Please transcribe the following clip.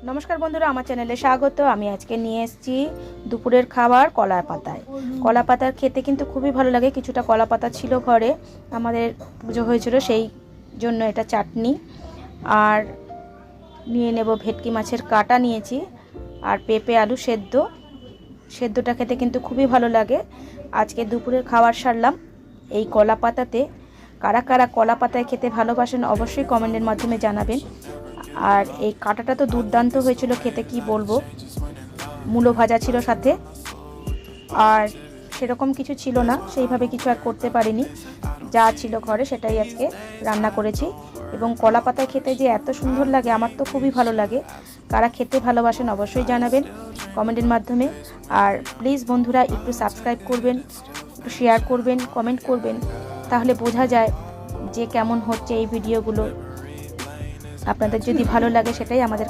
নমস্কার বন্ধুরা, আমার চ্যানেলে স্বাগত। আমি আজকে নিয়ে এসেছি দুপুরের খাবার কলা পাতায়। কলা পাতার খেতে কিন্তু খুবই ভালো লাগে। কিছুটা কলা পাতা ছিল ঘরে, আমাদের পুজো হয়েছিল, সেই জন্য এটা চাটনি। আর নিয়ে নেব ভেটকি মাছের কাটা নিয়েছি, আর পেঁপে আলু সেদ্ধটা খেতে কিন্তু খুবই ভালো লাগে। আজকে দুপুরের খাবার সারলাম এই কলা পাতাতে। কারা কারা কলা পাতায় খেতে ভালোবাসেন অবশ্যই কমেন্টের মাধ্যমে জানাবেন। আর এই কাঁটাটা তো দুর্দান্ত হয়েছিল খেতে, কি বলবো। মূলো ভাজা ছিল সাথে, আর সেরকম কিছু ছিল না, সেইভাবে কিছু আর করতে পারিনি। যা ছিল ঘরে সেটাই আজকে রান্না করেছি। এবং কলা পাতায় খেতে যে এত সুন্দর লাগে, আমার তো খুবই ভালো লাগে। কারা খেতে ভালোবাসেন অবশ্যই জানাবেন কমেন্টের মাধ্যমে। আর প্লিজ বন্ধুরা একটু সাবস্ক্রাইব করবেন, একটু শেয়ার করবেন, কমেন্ট করবেন, তাহলে বোঝা যায় যে কেমন হচ্ছে এই ভিডিওগুলো। আপনাদের যদি ভালো লাগে সেটাই আমাদের কাছে